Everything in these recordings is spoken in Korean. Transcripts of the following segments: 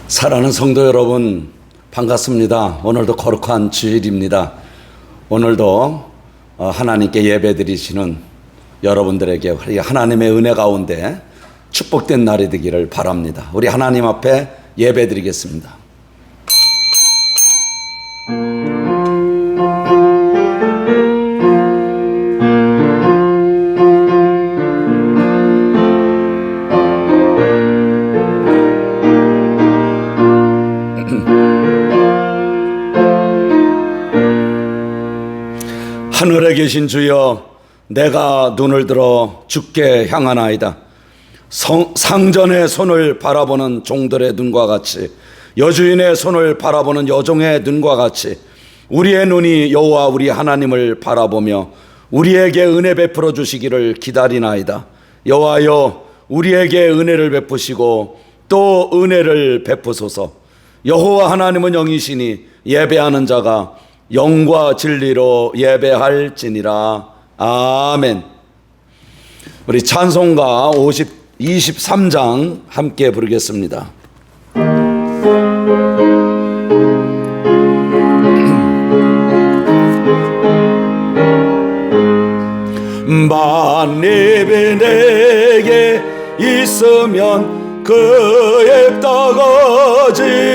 사랑하는 성도 여러분, 반갑습니다. 오늘도 거룩한 주일입니다. 오늘도 하나님께 예배드리시는 여러분들에게 하나님의 은혜 가운데 축복된 날이 되기를 바랍니다. 우리 하나님 앞에 예배드리겠습니다. 하늘에 계신 주여, 내가 눈을 들어 주께 향하나이다. 상전의 손을 바라보는 종들의 눈과 같이, 여주인의 손을 바라보는 여종의 눈과 같이 우리의 눈이 여호와 우리 하나님을 바라보며 우리에게 은혜 베풀어 주시기를 기다리나이다. 여호와여, 우리에게 은혜를 베푸시고 또 은혜를 베푸소서. 여호와 하나님은 영이시니 예배하는 자가 영과 진리로 예배할지니라. 아멘. 우리 찬송가 23장 함께 부르겠습니다. 만입이 내게 있으면 그 입 다가지고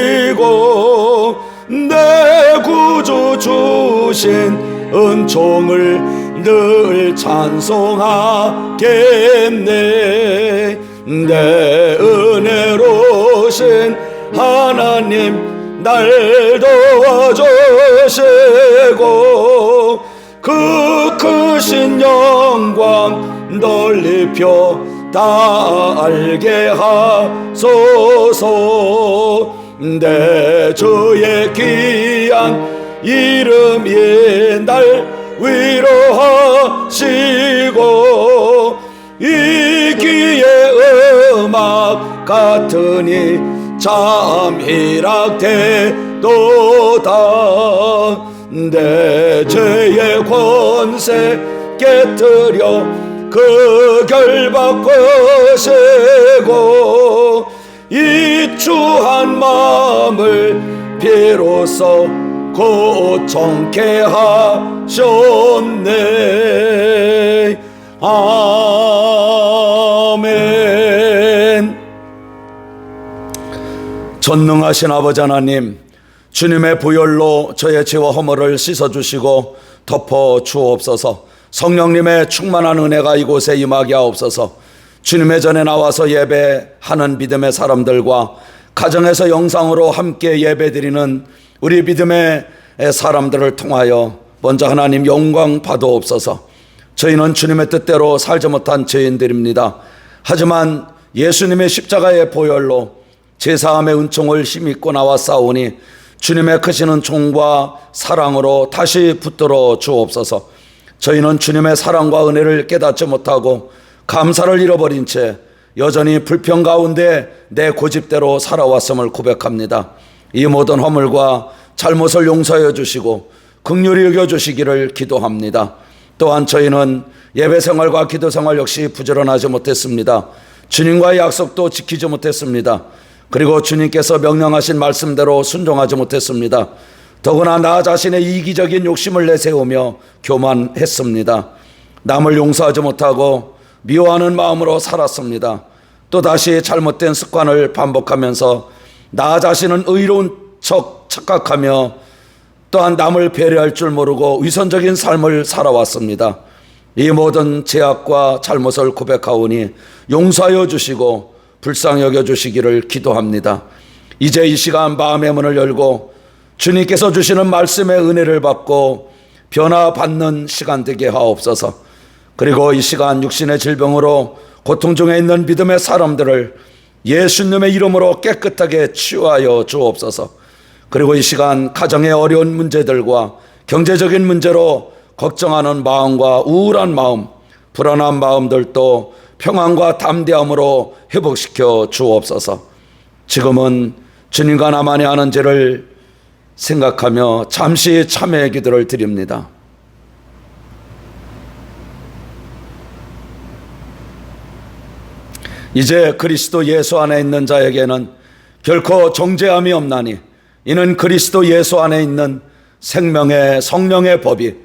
내 구주 주신 은총을 늘 찬송하겠네. 내 은혜로신 하나님 날 도와주시고 그 크신 영광 널리 펴 다 알게 하소서. 내 주의 귀한 이름이 날 위로하시고 이 귀의 음악 같으니 참 희락되도다. 내 죄의 권세 깨뜨려 그 결박하시고 이 추한 마음을 비로소 고청케 하셨네. 아멘. 전능하신 아버지 하나님, 주님의 보혈로 저의 죄와 허물을 씻어주시고 덮어주옵소서. 성령님의 충만한 은혜가 이곳에 임하게 하옵소서. 주님의 전에 나와서 예배하는 믿음의 사람들과 가정에서 영상으로 함께 예배드리는 우리 믿음의 사람들을 통하여 먼저 하나님 영광 받아옵소서. 저희는 주님의 뜻대로 살지 못한 죄인들입니다. 하지만 예수님의 십자가의 보혈로 제사함의 은총을 힘입고 나왔사오니 주님의 크신 은총과 사랑으로 다시 붙들어 주옵소서. 저희는 주님의 사랑과 은혜를 깨닫지 못하고 감사를 잃어버린 채 여전히 불평 가운데 내 고집대로 살아왔음을 고백합니다. 이 모든 허물과 잘못을 용서해 주시고 긍휼히 여겨 주시기를 기도합니다. 또한 저희는 예배생활과 기도생활 역시 부지런하지 못했습니다. 주님과의 약속도 지키지 못했습니다. 그리고 주님께서 명령하신 말씀대로 순종하지 못했습니다. 더구나 나 자신의 이기적인 욕심을 내세우며 교만했습니다. 남을 용서하지 못하고 미워하는 마음으로 살았습니다. 또다시 잘못된 습관을 반복하면서 나 자신은 의로운 척 착각하며 또한 남을 배려할 줄 모르고 위선적인 삶을 살아왔습니다. 이 모든 죄악과 잘못을 고백하오니 용서하여 주시고 불쌍히 여겨 주시기를 기도합니다. 이제 이 시간 마음의 문을 열고 주님께서 주시는 말씀의 은혜를 받고 변화받는 시간 되게 하옵소서. 그리고 이 시간 육신의 질병으로 고통 중에 있는 믿음의 사람들을 예수님의 이름으로 깨끗하게 치유하여 주옵소서. 그리고 이 시간 가정의 어려운 문제들과 경제적인 문제로 걱정하는 마음과 우울한 마음, 불안한 마음들도 평안과 담대함으로 회복시켜 주옵소서. 지금은 주님과 나만이 하는 죄를 생각하며 잠시 참회의 기도를 드립니다. 이제 그리스도 예수 안에 있는 자에게는 결코 정죄함이 없나니 이는 그리스도 예수 안에 있는 생명의 성령의 법이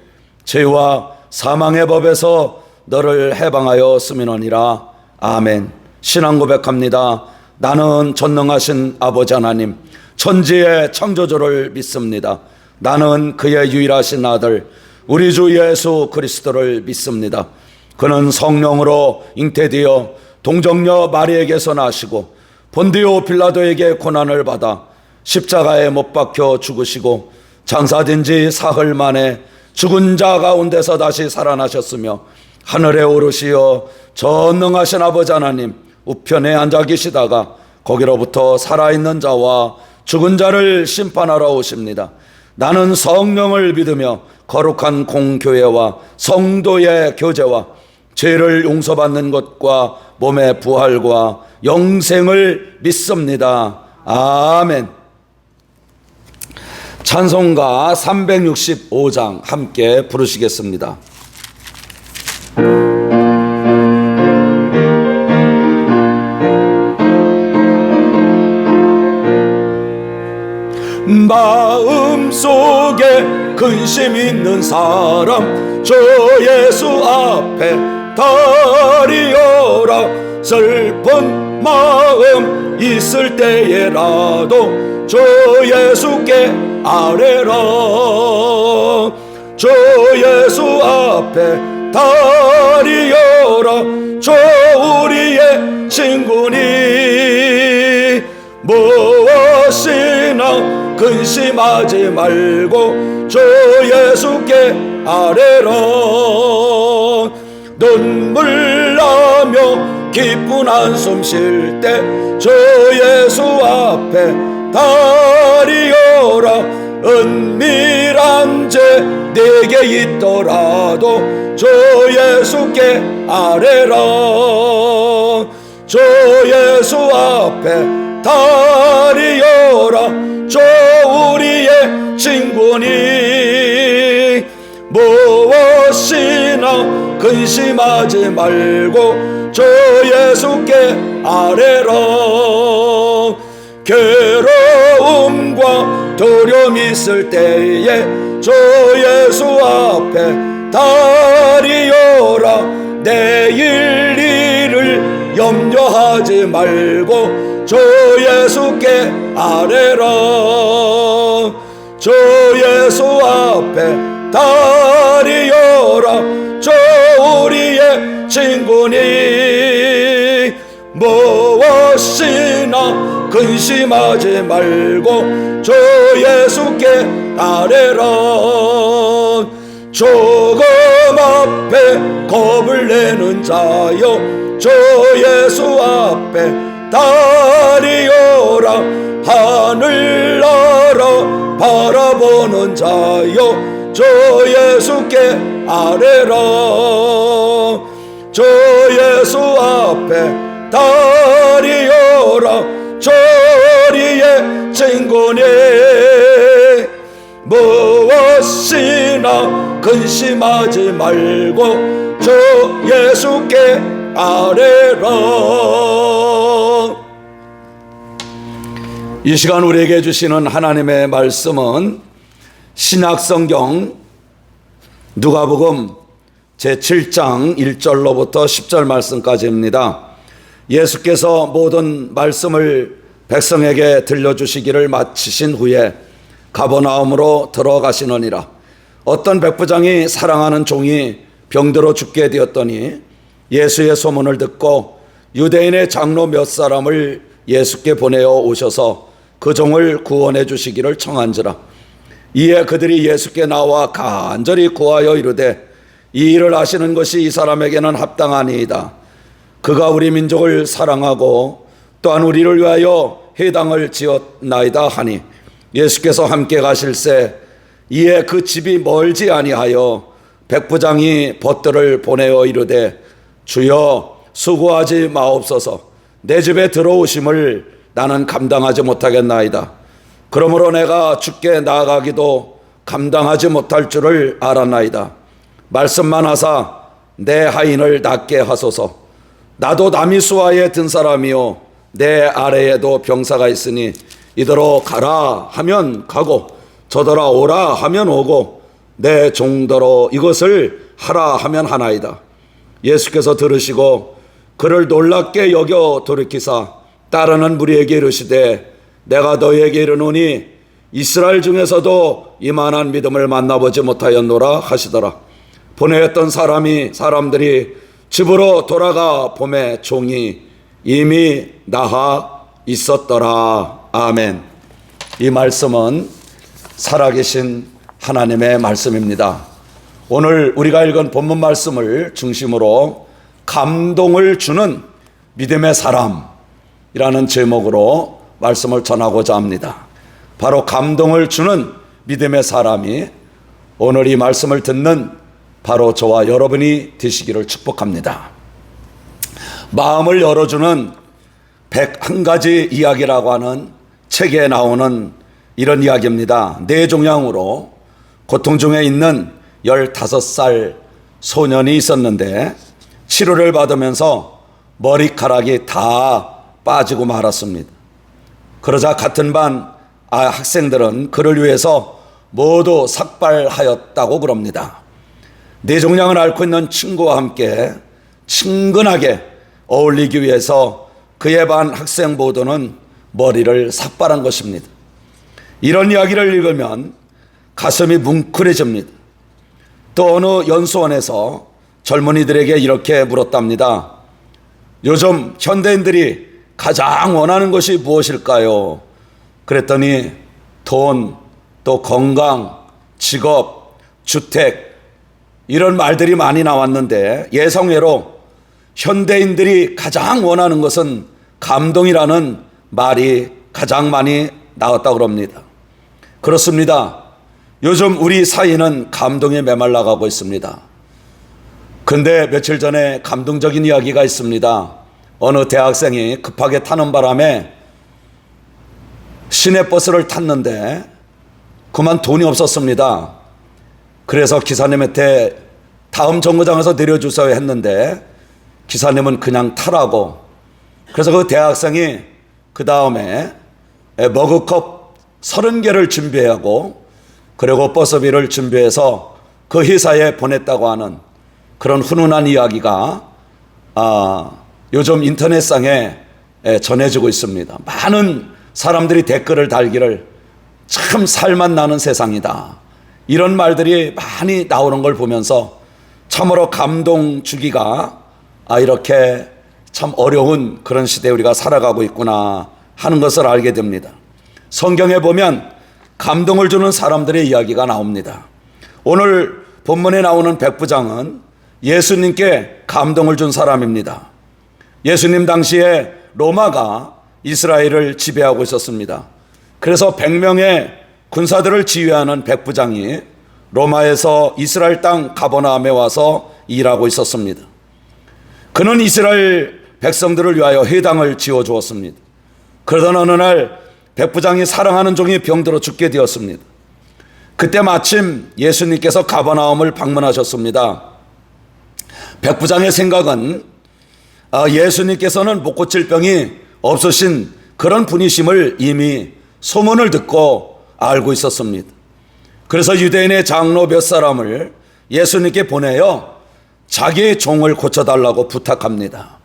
죄와 사망의 법에서 너를 해방하여 쓰미노니라. 아멘. 신앙 고백합니다. 나는 전능하신 아버지 하나님, 천지의 창조주를 믿습니다. 나는 그의 유일하신 아들 우리 주 예수 그리스도를 믿습니다. 그는 성령으로 잉태되어 동정녀 마리에게서 나시고 본디오 빌라도에게 고난을 받아 십자가에 못 박혀 죽으시고 장사된 지 사흘 만에 죽은 자 가운데서 다시 살아나셨으며 하늘에 오르시어 전능하신 아버지 하나님 우편에 앉아 계시다가 거기로부터 살아있는 자와 죽은 자를 심판하러 오십니다. 나는 성령을 믿으며 거룩한 공교회와 성도의 교제와 죄를 용서받는 것과 몸의 부활과 영생을 믿습니다. 아멘. 찬송가 365장 함께 부르시겠습니다. 마음속에 근심 있는 사람 주 예수 앞에 다리어라. 슬픈 마음 있을 때에라도 주 예수께 아뢰라. 주 예수 앞에 다리어라. 주 우리의 친구니 무엇이나 근심하지 말고 주 예수께 아뢰라. 눈물 나며 기쁜 한숨 쉴 때 주 예수 앞에 다리어라. 은밀한 죄 내게 있더라도 주 예수께 아뢰라. 주 예수 앞에 다리어라. 주 우리의 친구니 무엇이나 근심하지 말고 주 예수께 아뢰라. 괴로움과 두려움 있을 때에 주 예수 앞에 다리어라. 내일 일을 염려하지 말고 주 예수께 아뢰라. 주 예수 앞에 다리어라. 주 우리의 친구니 무엇이나 근심하지 말고 주 예수께 아뢰라. 죽음 앞에 겁을 내는 자여 주 예수 앞에 다리어라. 하늘나라 바라보는 자여 주 예수께 아뢰라. 주 예수 앞에 다리어라. 주 우리의 친구니 무엇이나 근심하지 말고 주 예수께 아뢰라. 이 시간 우리에게 주시는 하나님의 말씀은 신약성경 누가복음 제7장 1절로부터 10절 말씀까지입니다. 예수께서 모든 말씀을 백성에게 들려주시기를 마치신 후에 가버나움으로 들어가시느니라. 어떤 백부장이 사랑하는 종이 병들어 죽게 되었더니 예수의 소문을 듣고 유대인의 장로 몇 사람을 예수께 보내어 오셔서 그 종을 구원해 주시기를 청한지라. 이에 그들이 예수께 나와 간절히 구하여 이르되 이 일을 하시는 것이 이 사람에게는 합당하니이다. 그가 우리 민족을 사랑하고 또한 우리를 위하여 회당을 지었나이다 하니 예수께서 함께 가실새 이에 그 집이 멀지 아니하여 백부장이 벗들을 보내어 이르되 주여 수고하지 마옵소서. 내 집에 들어오심을 나는 감당하지 못하겠나이다. 그러므로 내가 주께 나아가기도 감당하지 못할 줄을 알았나이다. 말씀만 하사 내 하인을 낫게 하소서. 나도 남이 수하에 든 사람이요 내 아래에도 병사가 있으니 이더러 가라 하면 가고 저더러 오라 하면 오고 내 종더러 이것을 하라 하면 하나이다. 예수께서 들으시고 그를 놀랍게 여겨 돌이키사 따르는 무리에게 이르시되 내가 너희에게 이르노니 이스라엘 중에서도 이만한 믿음을 만나보지 못하였노라 하시더라. 보내었던 사람들이 집으로 돌아가 보매 종이 이미 나아 있었더라. 아멘. 이 말씀은 살아계신 하나님의 말씀입니다. 오늘 우리가 읽은 본문 말씀을 중심으로 감동을 주는 믿음의 사람이라는 제목으로 말씀을 전하고자 합니다. 바로 감동을 주는 믿음의 사람이 오늘 이 말씀을 듣는 바로 저와 여러분이 되시기를 축복합니다. 마음을 열어주는 101가지 이야기라고 하는 책에 나오는 이런 이야기입니다. 뇌종양으로 고통 중에 있는 15살 소년이 있었는데 치료를 받으면서 머리카락이 다 빠지고 말았습니다. 그러자 같은 반 학생들은 그를 위해서 모두 삭발하였다고 그럽니다. 뇌종양을 앓고 있는 친구와 함께 친근하게 어울리기 위해서 그의 반 학생 모두는 머리를 삭발한 것입니다. 이런 이야기를 읽으면 가슴이 뭉클해집니다. 또 어느 연수원에서 젊은이들에게 이렇게 물었답니다. 요즘 현대인들이 가장 원하는 것이 무엇일까요? 그랬더니 돈, 또 건강, 직업, 주택 이런 말들이 많이 나왔는데 예상외로 현대인들이 가장 원하는 것은 감동이라는 말이 가장 많이 나왔다고 합니다. 그렇습니다. 요즘 우리 사회는 감동에 메말라가고 있습니다. 근데 며칠 전에 감동적인 이야기가 있습니다. 어느 대학생이 급하게 타는 바람에 시내버스를 탔는데 그만 돈이 없었습니다. 그래서 기사님한테 다음 정거장에서 내려주세요 했는데 기사님은 그냥 타라고. 그래서 그 대학생이 그 다음에 머그컵 30개를 준비하고 그리고 버스비를 준비해서 그 회사에 보냈다고 하는 그런 훈훈한 이야기가 요즘 인터넷상에 전해지고 있습니다. 많은 사람들이 댓글을 달기를 참 살맛 나는 세상이다. 이런 말들이 많이 나오는 걸 보면서 참으로 감동 주기가 이렇게 참 어려운 그런 시대에 우리가 살아가고 있구나 하는 것을 알게 됩니다. 성경에 보면 감동을 주는 사람들의 이야기가 나옵니다. 오늘 본문에 나오는 백부장은 예수님께 감동을 준 사람입니다. 예수님 당시에 로마가 이스라엘을 지배하고 있었습니다. 그래서 100명의 군사들을 지휘하는 백부장이 로마에서 이스라엘 땅 가버나움에 와서 일하고 있었습니다. 그는 이스라엘 백성들을 위하여 회당을 지어주었습니다. 그러던 어느 날 백부장이 사랑하는 종이 병들어 죽게 되었습니다. 그때 마침 예수님께서 가버나움을 방문하셨습니다. 백부장의 생각은 예수님께서는 못 고칠 병이 없으신 그런 분이심을 이미 소문을 듣고 알고 있었습니다. 그래서 유대인의 장로 몇 사람을 예수님께 보내어 자기의 종을 고쳐달라고 부탁합니다.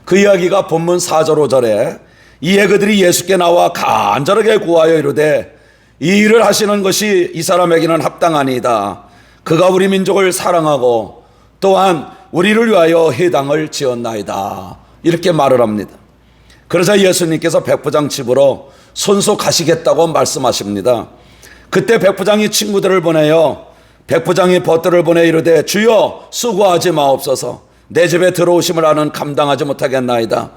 그 이야기가 본문 4절 5절에 이에 그들이 예수께 나와 간절하게 구하여 이르되 이 일을 하시는 것이 이 사람에게는 합당하니이다. 그가 우리 민족을 사랑하고 또한 우리를 위하여 회당을 지었나이다. 이렇게 말을 합니다. 그러자 예수님께서 백부장 집으로 손수 가시겠다고 말씀하십니다. 그때 백부장이 친구들을 보내요. 백부장이 벗들을 보내 이르되 주여 수고하지 마옵소서. 내 집에 들어오심을 하는 감당하지 못하겠나이다.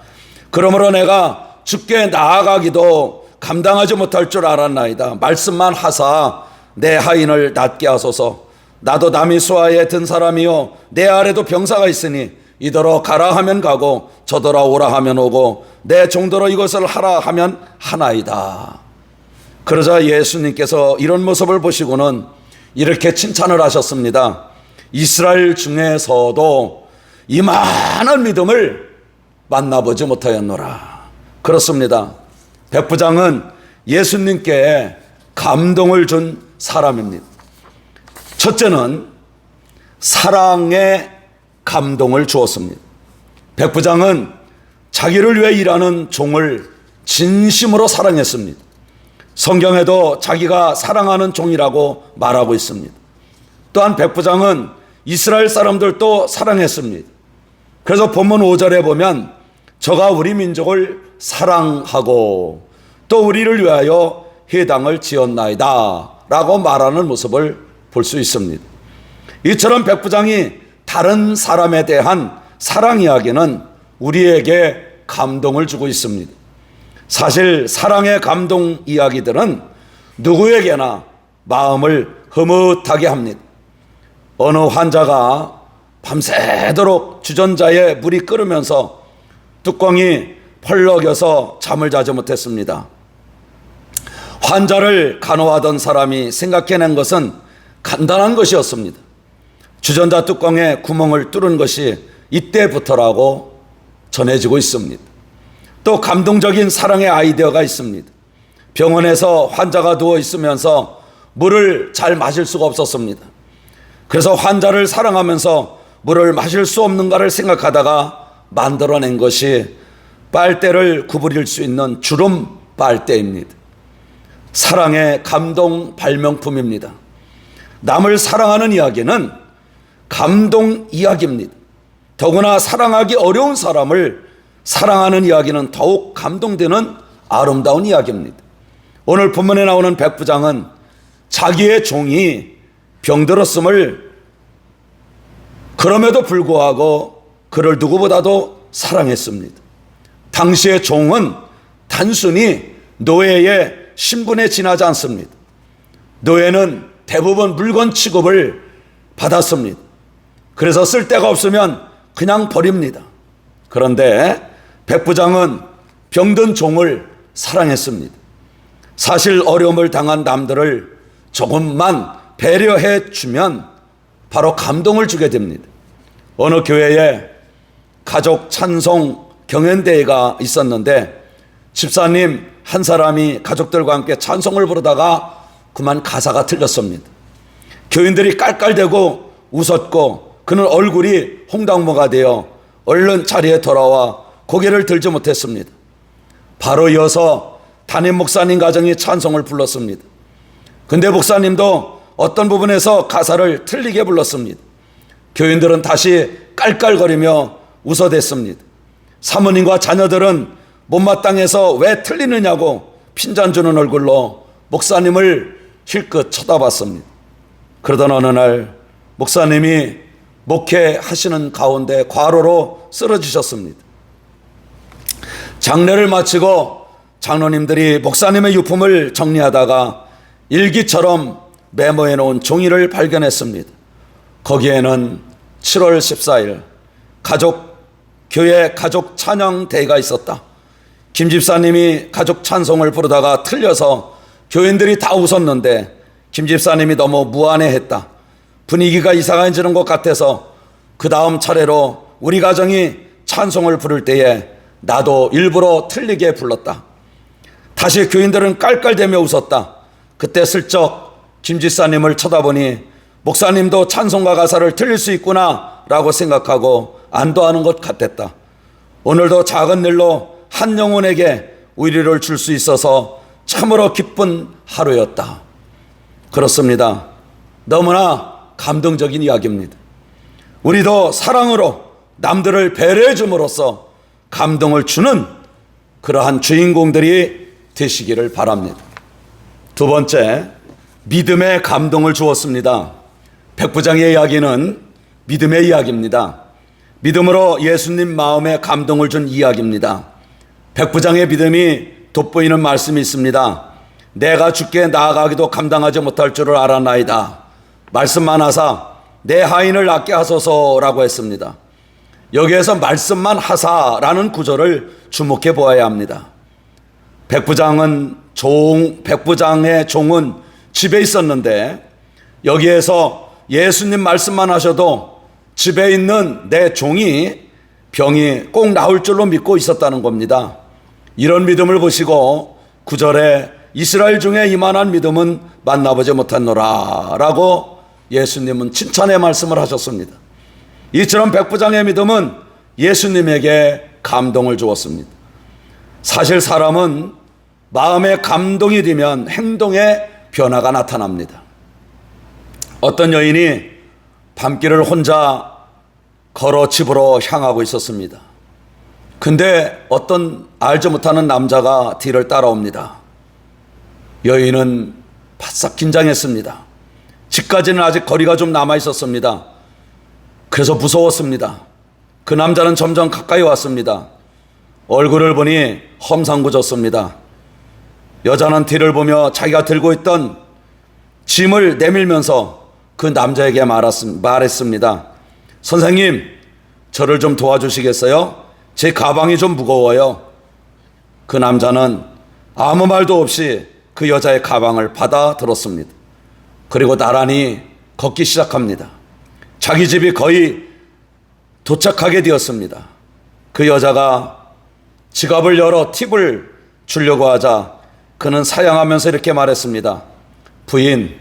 그러므로 내가 주께 나아가기도 감당하지 못할 줄 알았나이다. 말씀만 하사 내 하인을 낫게 하소서. 나도 남이 수하에 든 사람이요 내 아래도 병사가 있으니 이더러 가라 하면 가고 저더러 오라 하면 오고 내 종더러 이것을 하라 하면 하나이다. 그러자 예수님께서 이런 모습을 보시고는 이렇게 칭찬을 하셨습니다. 이스라엘 중에서도 이만한 믿음을 만나보지 못하였노라. 그렇습니다. 백부장은 예수님께 감동을 준 사람입니다. 첫째는 사랑의 감동을 주었습니다. 백부장은 자기를 위해 일하는 종을 진심으로 사랑했습니다. 성경에도 자기가 사랑하는 종이라고 말하고 있습니다. 또한 백부장은 이스라엘 사람들도 사랑했습니다. 그래서 본문 5절에 보면 저가 우리 민족을 사랑하고 또 우리를 위하여 회당을 지었나이다 라고 말하는 모습을 볼 수 있습니다. 이처럼 백부장이 다른 사람에 대한 사랑 이야기는 우리에게 감동을 주고 있습니다. 사실 사랑의 감동 이야기들은 누구에게나 마음을 흐뭇하게 합니다. 어느 환자가 밤새도록 주전자에 물이 끓으면서 뚜껑이 펄럭여서 잠을 자지 못했습니다. 환자를 간호하던 사람이 생각해낸 것은 간단한 것이었습니다. 주전자 뚜껑에 구멍을 뚫은 것이 이때부터라고 전해지고 있습니다. 또 감동적인 사랑의 아이디어가 있습니다. 병원에서 환자가 누워 있으면서 물을 잘 마실 수가 없었습니다. 그래서 환자를 사랑하면서 물을 마실 수 없는가를 생각하다가 만들어낸 것이 빨대를 구부릴 수 있는 주름 빨대입니다. 사랑의 감동 발명품입니다. 남을 사랑하는 이야기는 감동 이야기입니다. 더구나 사랑하기 어려운 사람을 사랑하는 이야기는 더욱 감동되는 아름다운 이야기입니다. 오늘 본문에 나오는 백부장은 자기의 종이 병들었음을 그럼에도 불구하고 그를 누구보다도 사랑했습니다. 당시의 종은 단순히 노예의 신분에 지나지 않습니다. 노예는 대부분 물건 취급을 받았습니다. 그래서 쓸 데가 없으면 그냥 버립니다. 그런데 백부장은 병든 종을 사랑했습니다. 사실 어려움을 당한 남들을 조금만 배려해 주면 바로 감동을 주게 됩니다. 어느 교회에 가족 찬송 경연대회가 있었는데 집사님 한 사람이 가족들과 함께 찬송을 부르다가 그만 가사가 틀렸습니다. 교인들이 깔깔대고 웃었고 그는 얼굴이 홍당무가 되어 얼른 자리에 돌아와 고개를 들지 못했습니다. 바로 이어서 담임 목사님 가정이 찬송을 불렀습니다. 근데 목사님도 어떤 부분에서 가사를 틀리게 불렀습니다. 교인들은 다시 깔깔거리며 웃어댔습니다. 사모님과 자녀들은 못마땅해서 왜 틀리느냐고 핀잔 주는 얼굴로 목사님을 힐끗 쳐다봤습니다. 그러던 어느 날 목사님이 목회하시는 가운데 과로로 쓰러지셨습니다. 장례를 마치고 장로님들이 목사님의 유품을 정리하다가 일기처럼 메모해 놓은 종이를 발견했습니다. 거기에는 7월 14일 교회 가족 찬양대회가 있었다. 김 집사님이 가족 찬송을 부르다가 틀려서 교인들이 다 웃었는데 김 집사님이 너무 무안해했다. 분위기가 이상해지는 것 같아서 그 다음 차례로 우리 가정이 찬송을 부를 때에 나도 일부러 틀리게 불렀다. 다시 교인들은 깔깔대며 웃었다. 그때 슬쩍 김 집사님을 쳐다보니 목사님도 찬송가 가사를 틀릴 수 있구나 라고 생각하고 안도하는 것 같았다. 오늘도 작은 일로 한 영혼에게 위로를 줄 수 있어서 참으로 기쁜 하루였다. 그렇습니다. 너무나 감동적인 이야기입니다. 우리도 사랑으로 남들을 배려해 줌으로써 감동을 주는 그러한 주인공들이 되시기를 바랍니다. 두 번째, 믿음의 감동을 주었습니다. 백부장의 이야기는 믿음의 이야기입니다. 믿음으로 예수님 마음에 감동을 준 이야기입니다. 백부장의 믿음이 돋보이는 말씀이 있습니다. 내가 주께 나아가기도 감당하지 못할 줄을 알았나이다. 말씀만 하사 내 하인을 낫게 하소서라고 했습니다. 여기에서 말씀만 하사라는 구절을 주목해 보아야 합니다. 백부장의 종은 집에 있었는데 여기에서 예수님 말씀만 하셔도 집에 있는 내 종이 병이 꼭 나을 줄로 믿고 있었다는 겁니다. 이런 믿음을 보시고 9절에 이스라엘 중에 이만한 믿음은 만나보지 못했노라 라고 예수님은 칭찬의 말씀을 하셨습니다. 이처럼 백부장의 믿음은 예수님에게 감동을 주었습니다. 사실 사람은 마음에 감동이 되면 행동에 변화가 나타납니다. 어떤 여인이 밤길을 혼자 걸어 집으로 향하고 있었습니다. 근데 어떤 알지 못하는 남자가 뒤를 따라옵니다. 여인은 바싹 긴장했습니다. 집까지는 아직 거리가 좀 남아 있었습니다. 그래서 무서웠습니다. 그 남자는 점점 가까이 왔습니다. 얼굴을 보니 험상궂었습니다. 여자는 뒤를 보며 자기가 들고 있던 짐을 내밀면서 그 남자에게 말했습니다. 선생님, 저를 좀 도와주시겠어요? 제 가방이 좀 무거워요. 그 남자는 아무 말도 없이 그 여자의 가방을 받아 들었습니다. 그리고 나란히 걷기 시작합니다. 자기 집이 거의 도착하게 되었습니다. 그 여자가 지갑을 열어 팁을 주려고 하자 그는 사양하면서 이렇게 말했습니다. 부인,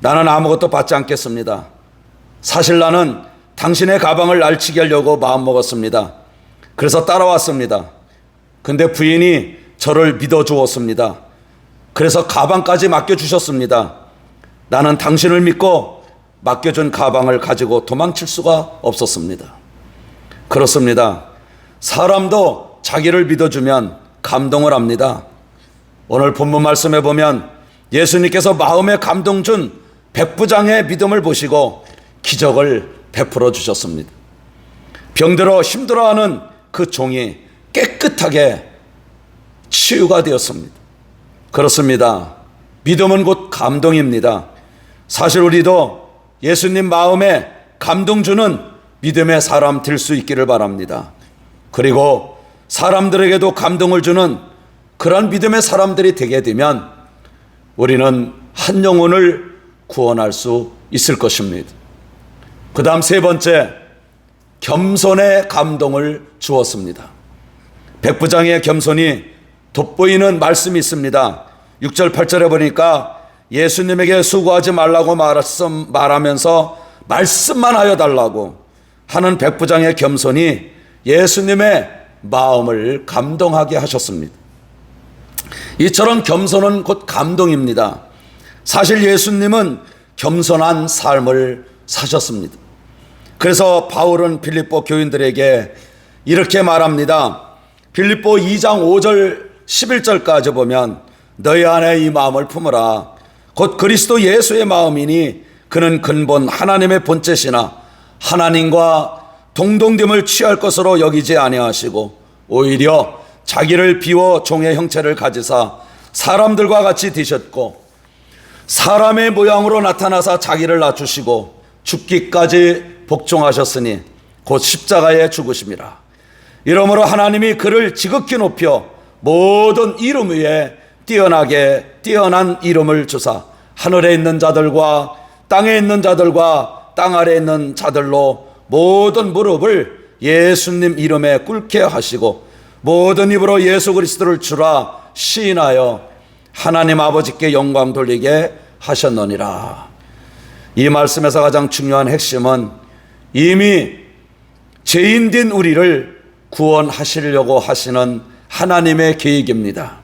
나는 아무것도 받지 않겠습니다. 사실 나는 당신의 가방을 날치게 하려고 마음먹었습니다. 그래서 따라왔습니다. 근데 부인이 저를 믿어주었습니다. 그래서 가방까지 맡겨주셨습니다. 나는 당신을 믿고 맡겨준 가방을 가지고 도망칠 수가 없었습니다. 그렇습니다. 사람도 자기를 믿어주면 감동을 합니다. 오늘 본문 말씀에 보면 예수님께서 마음에 감동 준 백부장의 믿음을 보시고 기적을 베풀어 주셨습니다. 병들어 힘들어하는 그 종이 깨끗하게 치유가 되었습니다. 그렇습니다. 믿음은 곧 감동입니다. 사실 우리도 예수님 마음에 감동 주는 믿음의 사람 될 수 있기를 바랍니다. 그리고 사람들에게도 감동을 주는 그런 믿음의 사람들이 되게 되면 우리는 한 영혼을 구원할 수 있을 것입니다. 그 다음 세 번째, 겸손의 감동을 주었습니다. 백부장의 겸손이 돋보이는 말씀이 있습니다. 6절 8절에 보니까 예수님에게 수고하지 말라고 말하면서 말씀만 하여 달라고 하는 백부장의 겸손이 예수님의 마음을 감동하게 하셨습니다. 이처럼 겸손은 곧 감동입니다. 사실 예수님은 겸손한 삶을 사셨습니다. 그래서 바울은 빌립보 교인들에게 이렇게 말합니다. 빌립보 2장 5절 11절까지 보면 너희 안에 이 마음을 품으라. 곧 그리스도 예수의 마음이니 그는 근본 하나님의 본체시나 하나님과 동등됨을 취할 것으로 여기지 아니하시고 오히려 자기를 비워 종의 형체를 가지사 사람들과 같이 되셨고 사람의 모양으로 나타나사 자기를 낮추시고 죽기까지 복종하셨으니 곧 십자가에 죽으심이라. 이러므로 하나님이 그를 지극히 높여 모든 이름 위에 뛰어난 이름을 주사 하늘에 있는 자들과 땅에 있는 자들과 땅 아래에 있는 자들로 모든 무릎을 예수님 이름에 꿇게 하시고 모든 입으로 예수 그리스도를 주라 시인하여 하나님 아버지께 영광 돌리게 하셨느니라. 이 말씀에서 가장 중요한 핵심은 이미 죄인된 우리를 구원하시려고 하시는 하나님의 계획입니다.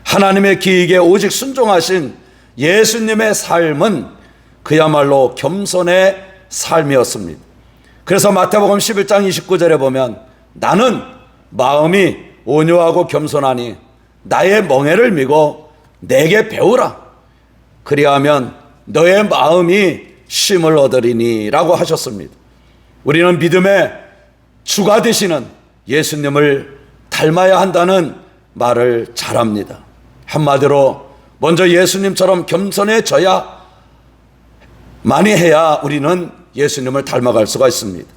하나님의 계획에 오직 순종하신 예수님의 삶은 그야말로 겸손의 삶이었습니다. 그래서 마태복음 11장 29절에 보면 나는 마음이 온유하고 겸손하니 나의 멍에를 미고 내게 배우라. 그리하면 너의 마음이 쉼을 얻으리니 라고 하셨습니다. 우리는 믿음의 주가 되시는 예수님을 닮아야 한다는 말을 잘합니다. 한마디로 먼저 예수님처럼 겸손해져야 많이 해야 우리는 예수님을 닮아갈 수가 있습니다.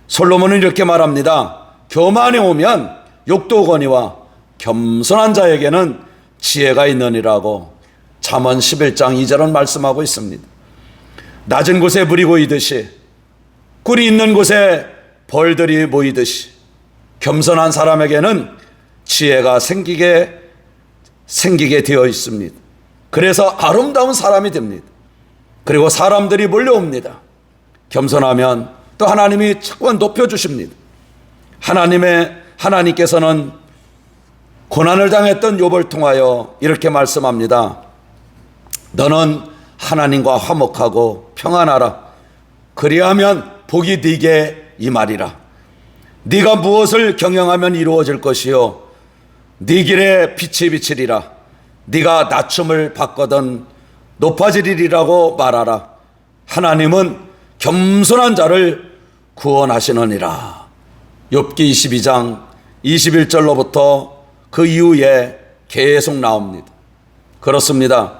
솔로몬은 이렇게 말합니다. 교만에 오면 욕도 오거니와 겸손한 자에게는 지혜가 있느니라고 잠언 11장 2절은 말씀하고 있습니다. 낮은 곳에 물이 고이듯이 꿀이 있는 곳에 벌들이 모이듯이 겸손한 사람에게는 지혜가 생기게 되어 있습니다. 그래서 아름다운 사람이 됩니다. 그리고 사람들이 몰려옵니다. 겸손하면 또 하나님이 자꾸만 높여주십니다. 하나님께서는 고난을 당했던 욥을 통하여 이렇게 말씀합니다. 너는 하나님과 화목하고 평안하라. 그리하면 복이 네게 임하리라. 네가 무엇을 경영하면 이루어질 것이요 네 길에 빛이 비치리라. 네가 낮춤을 받거든 높아지리라고 말하라. 하나님은 겸손한 자를 구원하시느니라. 욥기 22장 21절로부터 그 이후에 계속 나옵니다. 그렇습니다.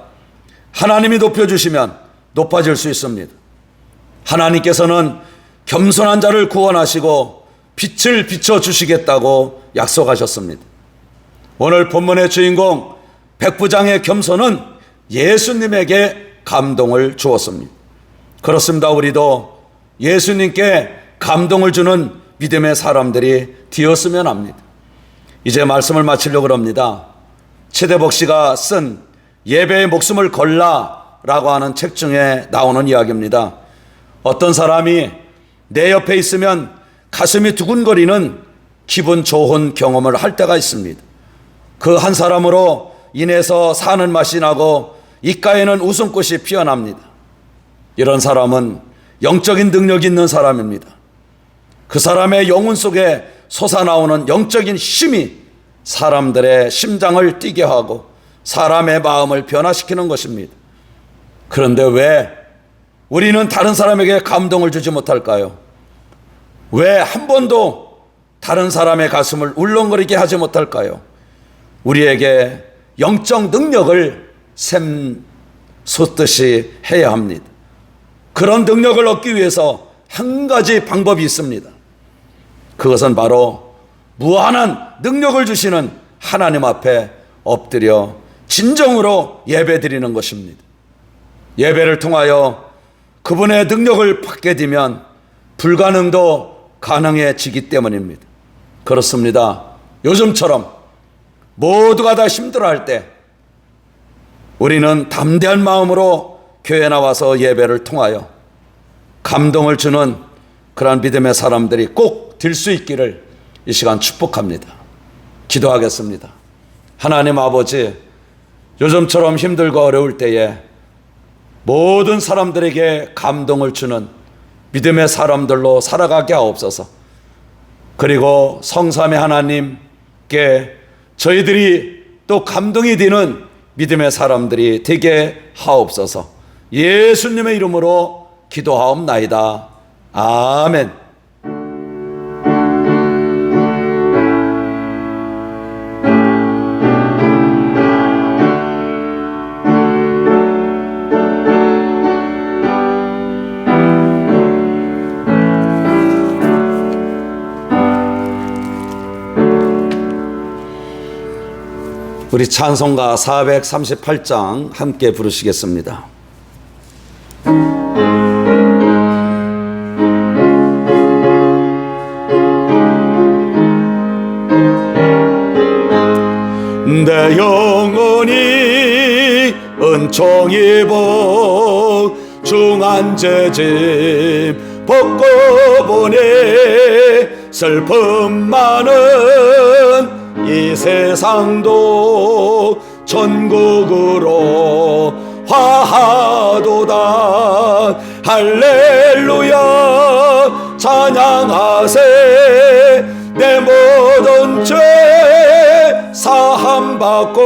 하나님이 높여주시면 높아질 수 있습니다. 하나님께서는 겸손한 자를 구원하시고 빛을 비춰주시겠다고 약속하셨습니다. 오늘 본문의 주인공 백부장의 겸손은 예수님에게 감동을 주었습니다. 그렇습니다. 우리도 예수님께 감동을 주는 믿음의 사람들이 되었으면 합니다. 이제 말씀을 마치려고 합니다. 최대복 씨가 쓴 예배의 목숨을 걸라라고 하는 책 중에 나오는 이야기입니다. 어떤 사람이 내 옆에 있으면 가슴이 두근거리는 기분 좋은 경험을 할 때가 있습니다. 그 한 사람으로 인해서 사는 맛이 나고 입가에는 웃음꽃이 피어납니다. 이런 사람은 영적인 능력이 있는 사람입니다. 그 사람의 영혼 속에 솟아나오는 영적인 힘이 사람들의 심장을 뛰게 하고 사람의 마음을 변화시키는 것입니다. 그런데 왜 우리는 다른 사람에게 감동을 주지 못할까요? 왜 한 번도 다른 사람의 가슴을 울렁거리게 하지 못할까요? 우리에게 영적 능력을 샘솟듯이 해야 합니다. 그런 능력을 얻기 위해서 한 가지 방법이 있습니다. 그것은 바로 무한한 능력을 주시는 하나님 앞에 엎드려 진정으로 예배드리는 것입니다. 예배를 통하여 그분의 능력을 받게 되면 불가능도 가능해지기 때문입니다. 그렇습니다. 요즘처럼 모두가 다 힘들어할 때 우리는 담대한 마음으로 교회에 나와서 예배를 통하여 감동을 주는 그러한 믿음의 사람들이 꼭 될 수 있기를 이 시간 축복합니다. 기도하겠습니다. 하나님 아버지, 요즘처럼 힘들고 어려울 때에 모든 사람들에게 감동을 주는 믿음의 사람들로 살아가게 하옵소서. 그리고 성삼의 하나님께 저희들이 또 감동이 되는 믿음의 사람들이 되게 하옵소서. 예수님의 이름으로 기도하옵나이다. 아멘. 우리 찬송가 438장 함께 부르시겠습니다. 내 영혼이 은총이 복 중한 죄짐 벗고 보니 슬픔 많은 이 세상도 천국으로 화하도다. 할렐루야 찬양하세. 내 모든 죄 사함받고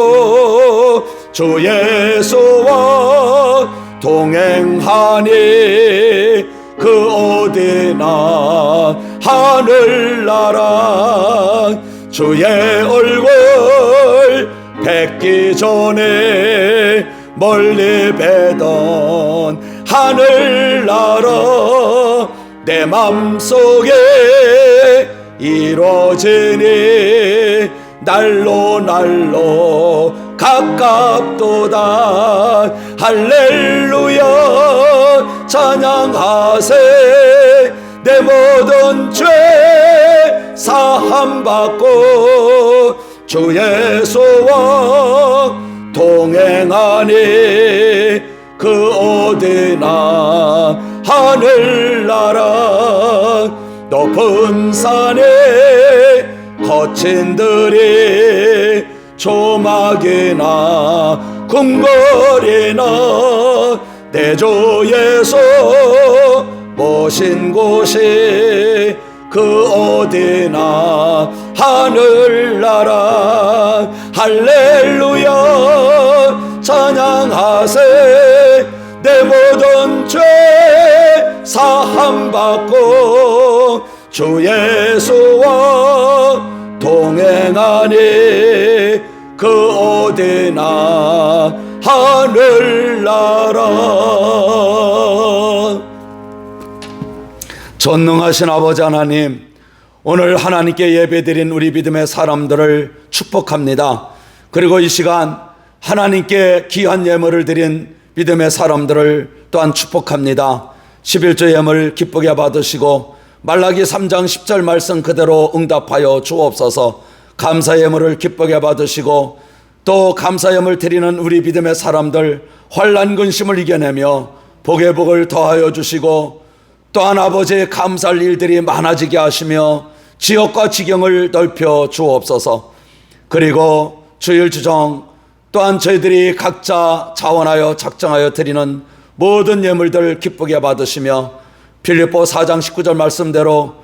주 예수와 동행하니 그 어디나 하늘나라. 주의 얼굴 뵙기 전에 멀리 뵈던 하늘나라 내 맘속에 이루어지니 날로 날로 가깝도다. 할렐루야 찬양하세. 내 모든 죄 사함받고 주 예수와 동행하니 그 어디나 하늘나라 높은 산에 거친 들이 조막이나 궁궐이나 내 주 예수 모신 곳이 그 어디나 하늘나라 할렐루야 찬양하세 내 모든 죄 사함받고 주 예수와 동행하니 그 어디나 하늘나라. 전능하신 아버지 하나님, 오늘 하나님께 예배드린 우리 믿음의 사람들을 축복합니다. 그리고 이 시간 하나님께 귀한 예물을 드린 믿음의 사람들을 또한 축복합니다. 11조 예물 기쁘게 받으시고 말라기 3장 10절 말씀 그대로 응답하여 주옵소서. 감사 예물을 기쁘게 받으시고 또 감사 예물 드리는 우리 믿음의 사람들 환난 근심을 이겨내며 복의 복을 더하여 주시고 또한 아버지의 감사할 일들이 많아지게 하시며 지역과 지경을 넓혀 주옵소서. 그리고 주일 주정 또한 저희들이 각자 자원하여 작정하여 드리는 모든 예물들 기쁘게 받으시며 빌립보 4장 19절 말씀대로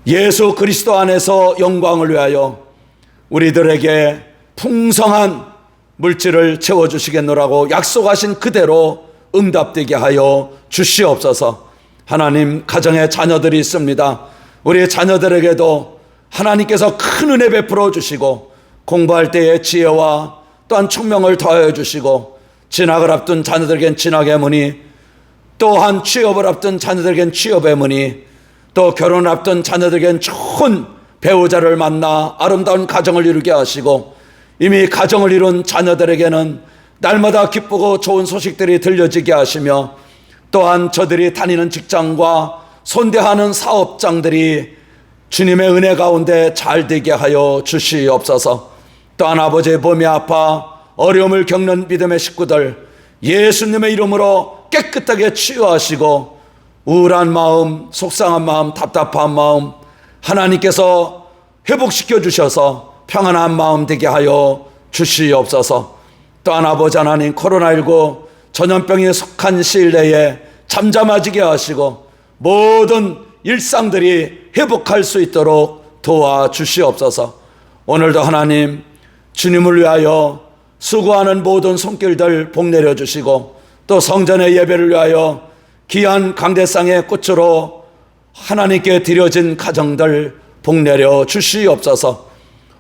예수 그리스도 안에서 영광을 위하여 우리들에게 풍성한 물질을 채워주시겠노라고 약속하신 그대로 응답되게 하여 주시옵소서. 하나님, 가정에 자녀들이 있습니다. 우리 자녀들에게도 하나님께서 큰 은혜 베풀어 주시고 공부할 때의 지혜와 또한 총명을 더하여 주시고 진학을 앞둔 자녀들에겐 진학의 문이, 또한 취업을 앞둔 자녀들에겐 취업의 문이, 또 결혼을 앞둔 자녀들에겐 좋은 배우자를 만나 아름다운 가정을 이루게 하시고 이미 가정을 이룬 자녀들에게는 날마다 기쁘고 좋은 소식들이 들려지게 하시며 또한 저들이 다니는 직장과 손대하는 사업장들이 주님의 은혜 가운데 잘 되게 하여 주시옵소서. 또한 아버지의 몸이 아파 어려움을 겪는 믿음의 식구들 예수님의 이름으로 깨끗하게 치유하시고 우울한 마음, 속상한 마음, 답답한 마음 하나님께서 회복시켜 주셔서 평안한 마음 되게 하여 주시옵소서. 또한 아버지 하나님, 코로나19 전염병에 속한 시일 내에 잠잠해지게 하시고 모든 일상들이 회복할 수 있도록 도와주시옵소서. 오늘도 하나님, 주님을 위하여 수고하는 모든 손길들 복 내려주시고 또 성전의 예배를 위하여 귀한 강대상의 꽃으로 하나님께 드려진 가정들 복 내려 주시옵소서.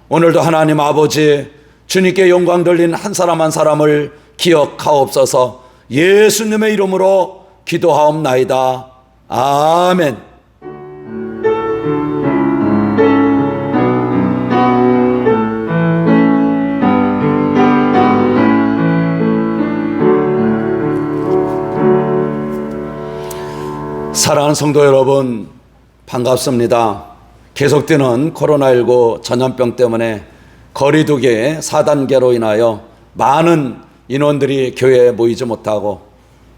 오늘도 하나님 아버지, 주님께 영광 돌린 한 사람 한 사람을 기억하옵소서. 예수님의 이름으로 기도하옵나이다. 아멘. 사랑하는 성도 여러분, 반갑습니다. 계속되는 코로나19 전염병 때문에 거리두기 4단계로 인하여 많은 인원들이 교회에 모이지 못하고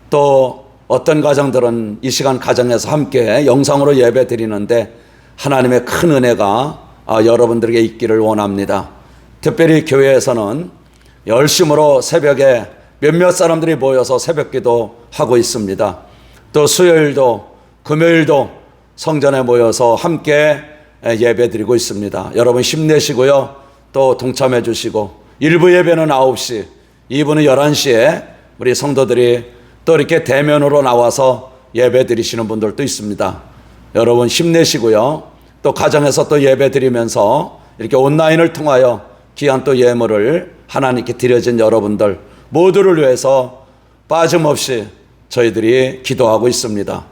또 어떤 가정들은 이 시간 가정에서 함께 영상으로 예배 드리는데 하나님의 큰 은혜가 여러분들에게 있기를 원합니다. 특별히 교회에서는 열심으로 새벽에 몇몇 사람들이 모여서 새벽기도 하고 있습니다. 또 수요일도 금요일도 성전에 모여서 함께 예배 드리고 있습니다. 여러분 힘내시고요. 또 동참해 주시고 1부 예배는 9시, 2부는 11시에 우리 성도들이 또 이렇게 대면으로 나와서 예배 드리시는 분들도 있습니다. 여러분 힘내시고요. 또 가정에서 또 예배 드리면서 이렇게 온라인을 통하여 귀한 또 예물을 하나님께 드려진 여러분들 모두를 위해서 빠짐없이 저희들이 기도하고 있습니다.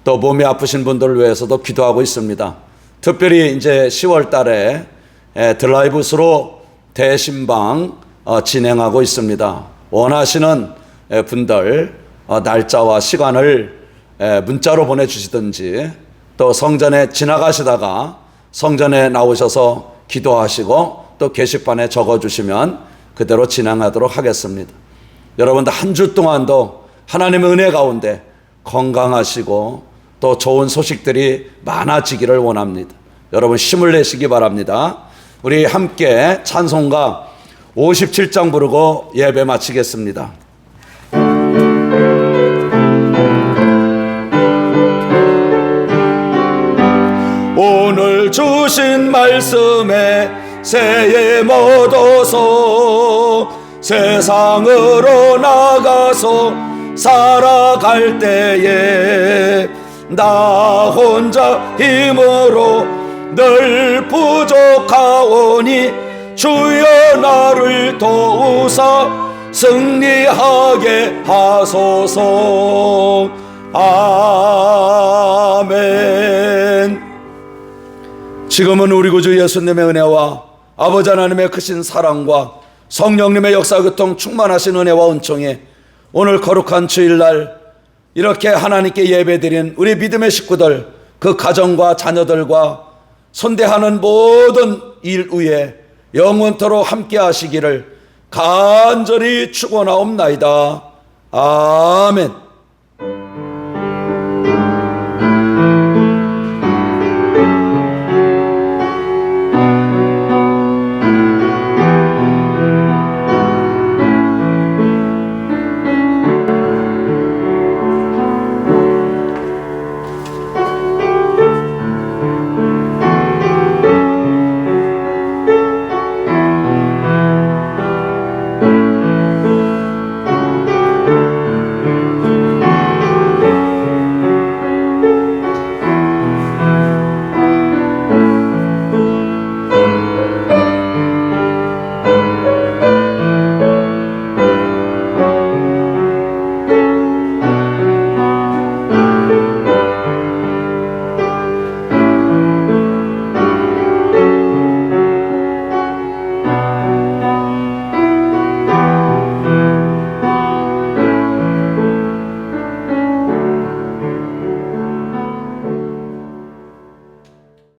또 몸이 아프신 분들을 위해서도 기도하고 있습니다. 특별히 이제 10월 달에 드라이브스루 대신방 진행하고 있습니다. 원하시는 분들 날짜와 시간을 문자로 보내주시든지 또 성전에 지나가시다가 성전에 나오셔서 기도하시고 또 게시판에 적어주시면 그대로 진행하도록 하겠습니다. 여러분들 한 주 동안도 하나님의 은혜 가운데 건강하시고 또 좋은 소식들이 많아지기를 원합니다. 여러분 힘을 내시기 바랍니다. 우리 함께 찬송가 57장 부르고 예배 마치겠습니다. 오늘 주신 말씀에 새해 얻어서 세상으로 나가서 살아갈 때에 나 혼자 힘으로 늘 부족하오니 주여 나를 도우사 승리하게 하소서. 아멘. 지금은 우리 구주 예수님의 은혜와 아버지 하나님의 크신 사랑과 성령님의 역사교통 충만하신 은혜와 은총이 오늘 거룩한 주일날 이렇게 하나님께 예배드린 우리 믿음의 식구들, 그 가정과 자녀들과 선대하는 모든 일 위에 영원토록 함께 하시기를 간절히 축원하옵나이다. 아멘.